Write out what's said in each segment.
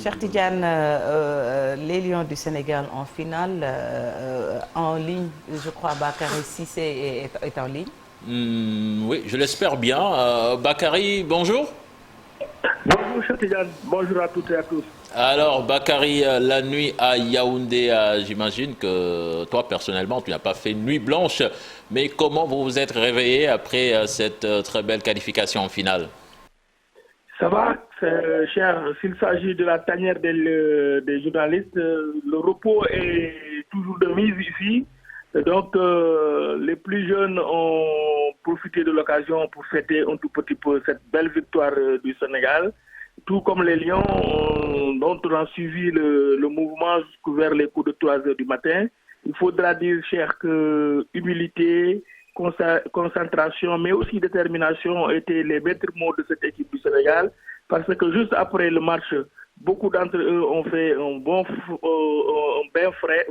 Cheikh Tidiane, les Lions du Sénégal en finale, en ligne, je crois Bakary Cissé est en ligne. Oui, je l'espère bien. Bakary, bonjour. Bonjour Cheikh Tidiane, bonjour à toutes et à tous. Alors Bakary, la nuit à Yaoundé, j'imagine que toi personnellement tu n'as pas fait une nuit blanche, mais comment vous vous êtes réveillé après cette très belle qualification en finale? Ça va, cher, s'il s'agit de la tanière des journalistes, le repos est toujours de mise ici. Donc les plus jeunes ont profité de l'occasion pour fêter un tout petit peu cette belle victoire du Sénégal. Tout comme les Lions, dont on a suivi le mouvement vers les coups de 3 heures du matin. Il faudra dire, cher, que humilité, concentration, mais aussi détermination ont été les maîtres mots de cette équipe du Sénégal. Parce que juste après le match, beaucoup d'entre eux ont fait un bain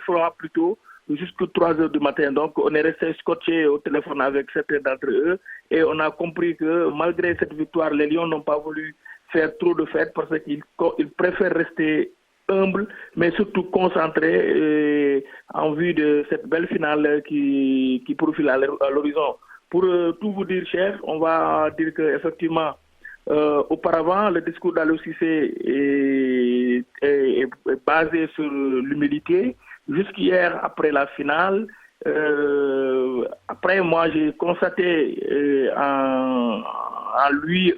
froid plutôt, jusqu'à 3 heures du matin. Donc on est resté scotché au téléphone avec certains d'entre eux et on a compris que malgré cette victoire, les Lions n'ont pas voulu faire trop de fêtes parce qu'ils préfèrent rester humbles, mais surtout concentrés en vue de cette belle finale qui profile à l'horizon. Pour tout vous dire, cher, on va dire qu'effectivement, auparavant, le discours d'Aliou Cissé est basé sur l'humilité. Jusqu'hier, après la finale, après moi j'ai constaté en lui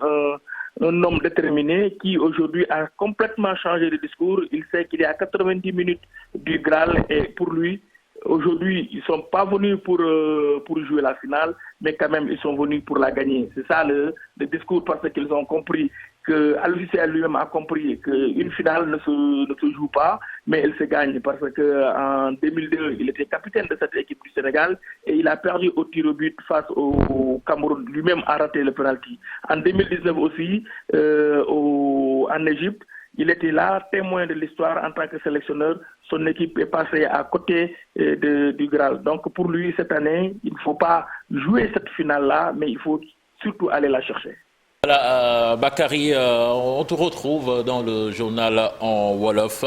un homme déterminé qui aujourd'hui a complètement changé de discours. Il sait qu'il est à 90 minutes du Graal et pour lui, aujourd'hui, ils ne sont pas venus pour jouer la finale, mais quand même, ils sont venus pour la gagner. C'est ça le discours parce qu'ils ont compris que Aliou Cissé lui-même a compris qu'une finale ne se joue pas, mais elle se gagne parce qu'en 2002, il était capitaine de cette équipe du Sénégal et il a perdu au tir au but face au Cameroun. Lui-même a raté le penalty. En 2019 aussi, en Égypte, il était là, témoin de l'histoire en tant que sélectionneur. Son équipe est passée à côté du Graal. Donc pour lui, cette année, il ne faut pas jouer cette finale-là, mais il faut surtout aller la chercher. Voilà, Bakary, on te retrouve dans le journal en Wolof.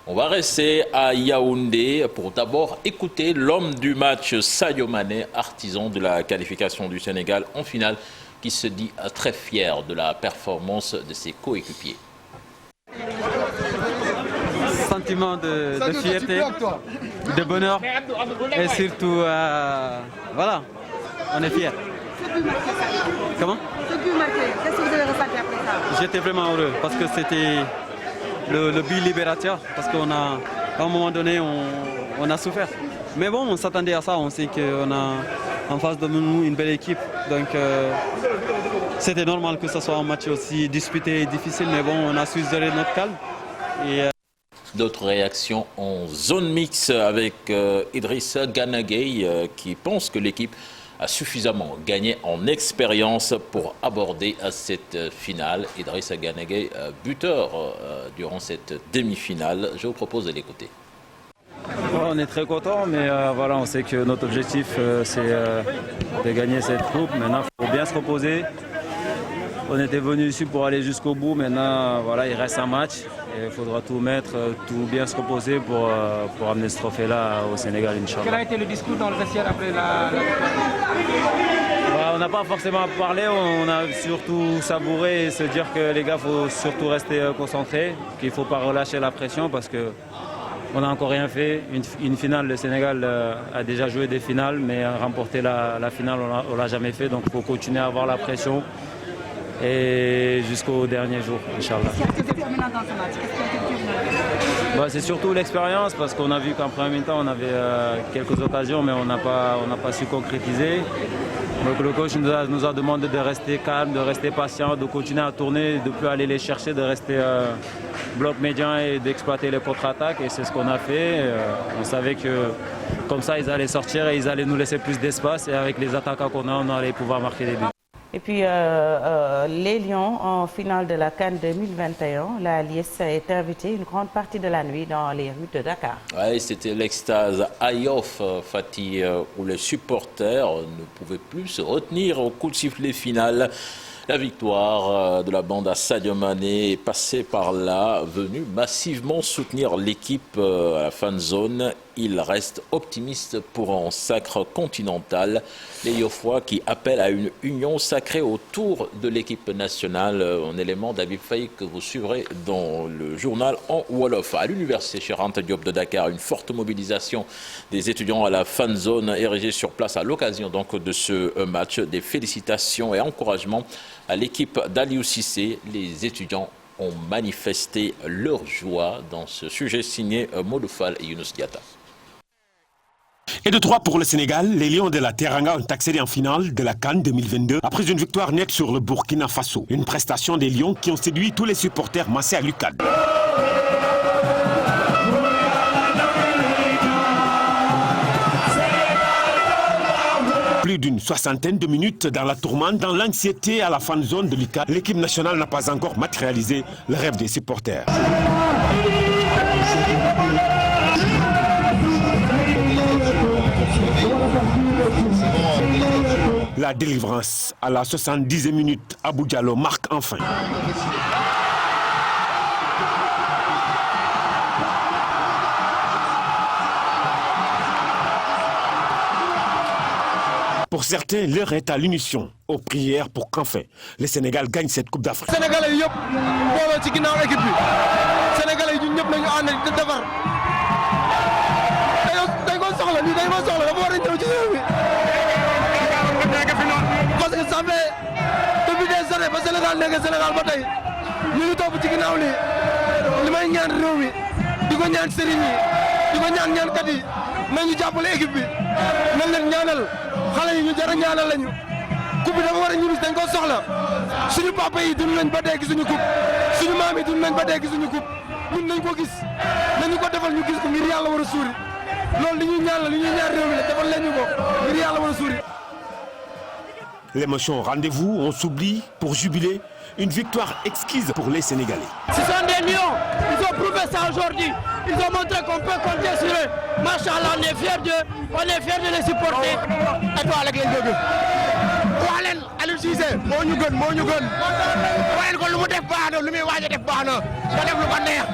On va rester à Yaoundé pour d'abord écouter l'homme du match, Sadio Mané, artisan de la qualification du Sénégal en finale, qui se dit très fier de la performance de ses coéquipiers. Sentiment de fierté, de bonheur et surtout, voilà, on est fiers. Comment? Qu'est-ce que vous avez ressenti après ça? J'étais vraiment heureux parce que c'était le but libérateur, parce qu'à un moment donné, on a souffert. Mais bon, on s'attendait à ça, on sait qu'on a en face de nous une belle équipe. Donc c'était normal que ce soit un match aussi disputé et difficile, mais bon, on a su gérer notre calme. D'autres réactions en zone mixte avec Idrissa Gana Gueye qui pense que l'équipe a suffisamment gagné en expérience pour aborder cette finale. Idrissa Gana Gueye, buteur durant cette demi-finale. Je vous propose de l'écouter. On est très content, mais voilà, on sait que notre objectif c'est de gagner cette coupe. Maintenant, il faut bien se reposer. On était venu ici pour aller jusqu'au bout. Maintenant, voilà, il reste un match. Et il faudra tout mettre, tout bien se reposer pour amener ce trophée-là au Sénégal, Inch'Allah. Quel a été le discours dans le vestiaire après la On n'a pas forcément parlé, on a surtout savouré et se dire que les gars, il faut surtout rester concentrés, qu'il ne faut pas relâcher la pression parce qu'on n'a encore rien fait. Une finale, le Sénégal a déjà joué des finales, mais remporter la finale, on ne l'a jamais fait. Donc il faut continuer à avoir la pression et jusqu'au dernier jour, Inch'Allah. Qu'est-ce qui a été déterminant dans ce match? Qu'est-ce qui a été déterminant? C'est surtout l'expérience parce qu'on a vu qu'en premier temps, on avait quelques occasions, mais on n'a pas su concrétiser. Donc le coach nous a demandé de rester calme, de rester patient, de continuer à tourner, de ne plus aller les chercher, de rester bloc médian et d'exploiter les contre-attaques. Et c'est ce qu'on a fait. On savait que comme ça, ils allaient sortir et ils allaient nous laisser plus d'espace. Et avec les attaquants qu'on a, on allait pouvoir marquer des buts. Et puis les Lions en finale de la CAN 2021, la Liesse est invitée une grande partie de la nuit dans les rues de Dakar. Oui, c'était l'extase à Yoff, Fatih, où les supporters ne pouvaient plus se retenir au coup de sifflet final. La victoire de la bande à Sadio Mané est passée par là, venue massivement soutenir l'équipe à la fan zone. Il reste optimiste pour un sacre continental. Les Yofois qui appellent à une union sacrée autour de l'équipe nationale. Un élément d'Habib Faye que vous suivrez dans le journal en Wolof. À l'université Cheikh Anta Diop de Dakar, une forte mobilisation des étudiants à la fan zone érigée sur place à l'occasion donc de ce match. Des félicitations et encouragements à l'équipe d'Aliou Cissé. Les étudiants ont manifesté leur joie dans ce sujet signé Modou Fall et Younous Diatta. Et de 3 pour le Sénégal, les Lions de la Teranga ont accédé en finale de la CAN 2022 après une victoire nette sur le Burkina Faso. Une prestation des Lions qui ont séduit tous les supporters massés à l'UCAD. Plus d'une soixantaine de minutes dans la tourmente, dans l'anxiété à la fan zone de l'UCAD, l'équipe nationale n'a pas encore matérialisé le rêve des supporters. La délivrance à la 70e minute, Abou Diallo marque enfin. Pour certains, l'heure est à l'unisson, aux prières pour qu'enfin le Sénégal gagne cette Coupe d'Afrique. Sénégalais yëpp booloo ci ginnaaw équipe bi Sénégalais yi ñun ñëpp nañu ànd di defar dañ ko soxla lii dañ ko soxla dafa war a ñëw ci réew mi parce que ça fait depuis des années ba Sénégal nekk Sénégal ba tey ñu ngi topp ci ginnaaw lii li may ñaan réew mi di ko ñaan sëriñ yi di ko ñaan ñaankat yi nañu jàppale équipe bi nañ leen ñaanal xale yi ñu jar a ñaanal lañu coupe bi dafa war a ñibis dañ ko soxla suñu papa yi dund nañ ba dee gisuñu coupe suñu maam yi dund nañ ba dee gisuñu coupe ñun nañ ko gis nañu ko defal ñu gis ko ngir yàlla war a suuri loolu li ñuy ñaan la li ñuy ñaan réew mi la defal leen ñu ko ngir yàlla war a suuri. L'émotion au rendez-vous, on s'oublie pour jubiler. Une victoire exquise pour les Sénégalais. Ce sont des lions, ils ont prouvé ça aujourd'hui. Ils ont montré qu'on peut compter sur eux. Machallah, on est fiers de les supporter. Et toi, la gueule de wax leen Aliou Cissé moo ñu gën waaye ko lu mu def baax na lu muy waaj a def baax na ba def lu ko neex.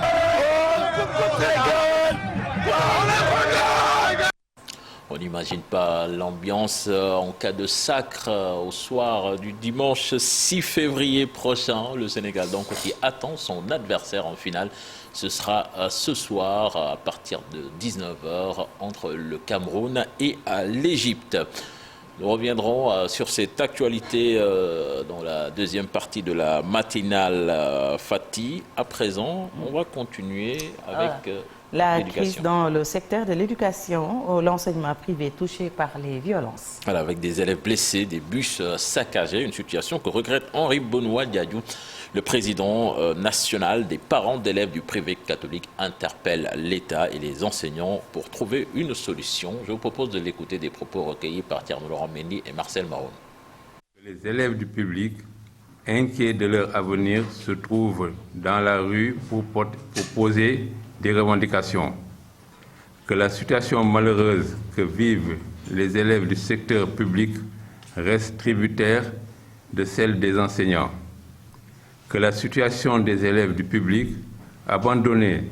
On n'imagine pas l'ambiance en cas de sacre au soir du dimanche 6 février prochain. Le Sénégal donc qui attend son adversaire en finale. Ce sera ce soir à partir de 19h entre le Cameroun et l'Égypte. Nous reviendrons sur cette actualité dans la deuxième partie de la matinale Fatih. À présent, on va continuer avec... La crise dans le secteur de l'éducation, l'enseignement privé touché par les violences. Voilà, avec des élèves blessés, des bus saccagés, une situation que regrette Henri Benoît Diadiou. Le président national des parents d'élèves du privé catholique interpelle l'État et les enseignants pour trouver une solution. Je vous propose de l'écouter des propos recueillis par Thierno Laurent Mendy et Marcel Maron. Les élèves du public, inquiets de leur avenir, se trouvent dans la rue pour poser des revendications. Que la situation malheureuse que vivent les élèves du secteur public reste tributaire de celle des enseignants. Que la situation des élèves du public, abandonnés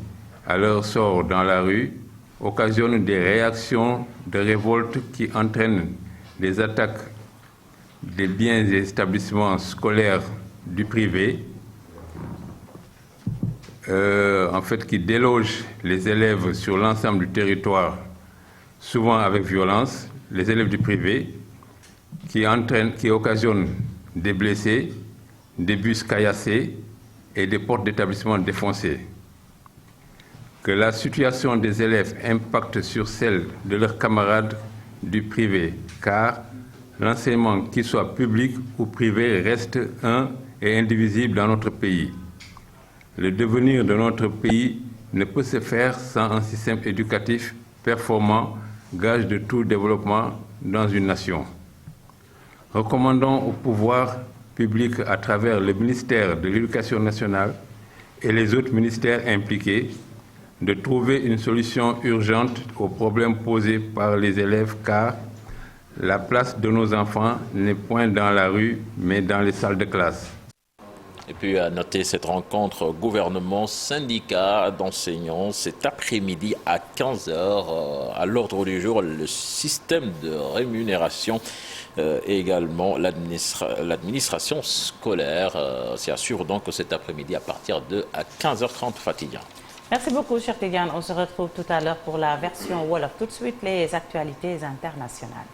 à leur sort dans la rue, occasionne des réactions de révolte qui entraînent des attaques des biens et établissements scolaires du privé, qui délogent les élèves sur l'ensemble du territoire, souvent avec violence, les élèves du privé, qui occasionnent des blessés, des bus caillassés et des portes d'établissement défoncées. Que la situation des élèves impacte sur celle de leurs camarades du privé, car l'enseignement, qu'il soit public ou privé, reste un et indivisible dans notre pays. Le devenir de notre pays ne peut se faire sans un système éducatif performant, gage de tout développement dans une nation. Recommandons au pouvoir public à travers le ministère de l'Éducation nationale et les autres ministères impliqués de trouver une solution urgente aux problèmes posés par les élèves, car La place de nos enfants n'est point dans la rue, mais dans les salles de classe. Et puis à noter cette rencontre gouvernement syndicat d'enseignants cet après-midi à 15h à l'ordre du jour le système de rémunération et également l'administration scolaire s'y assure donc cet après-midi à partir de 15h30 Fatidia. Merci beaucoup cher Tidiane, on se retrouve tout à l'heure pour la version Wolof. Tout de suite les actualités internationales.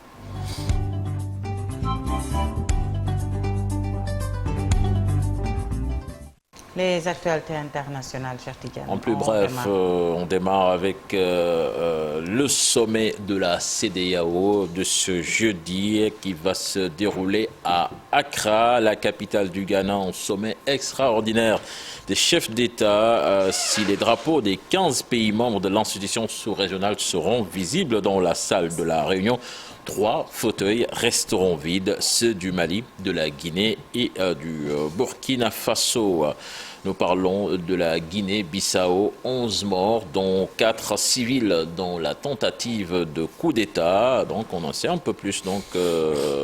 Les actualités internationales, cher Tidiane. En plus bref, on démarre avec le sommet de la CEDEAO de ce jeudi qui va se dérouler à Accra, la capitale du Ghana, un sommet extraordinaire des chefs d'État. Si les drapeaux des 15 pays membres de l'institution sous-régionale seront visibles dans la salle de la réunion, 3 fauteuils resteront vides, ceux du Mali, de la Guinée et du Burkina Faso. Nous parlons de la Guinée-Bissau, 11 morts, dont 4 civils dans la tentative de coup d'État. Donc on en sait un peu plus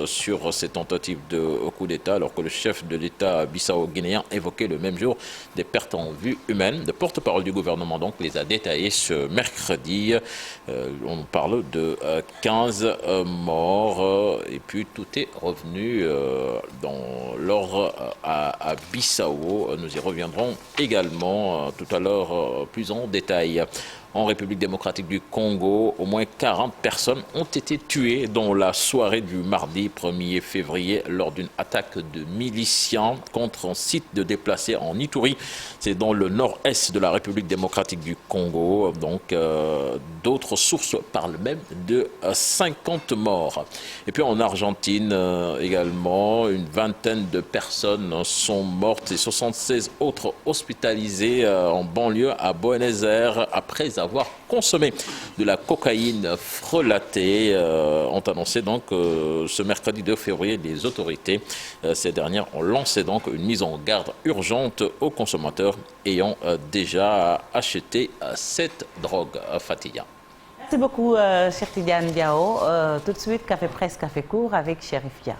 sur ces tentatives de coup d'État, alors que le chef de l'État bissau-guinéen évoquait le même jour des pertes en vue humaine. Le porte-parole du gouvernement donc les a détaillés ce mercredi. On parle de 15 morts et puis tout est revenu dans l'ordre à Bissau. Nous y reviendrons également tout à l'heure plus en détail. En République démocratique du Congo, au moins 40 personnes ont été tuées dans la soirée du mardi 1er février lors d'une attaque de miliciens contre un site de déplacés en Ituri. C'est dans le nord-est de la République démocratique du Congo. Donc d'autres sources parlent même de 50 morts. Et puis en Argentine également, une vingtaine de personnes sont mortes et 76 autres hospitalisées en banlieue à Buenos Aires après avoir consommé de la cocaïne frelatée, ont annoncé donc ce mercredi 2 février les autorités. Ces dernières ont lancé donc une mise en garde urgente aux consommateurs ayant déjà acheté cette drogue. Fatiya. Merci beaucoup, cher Tidiane Diao. Tout de suite, Café Presse, Café Court avec Chérif Dia.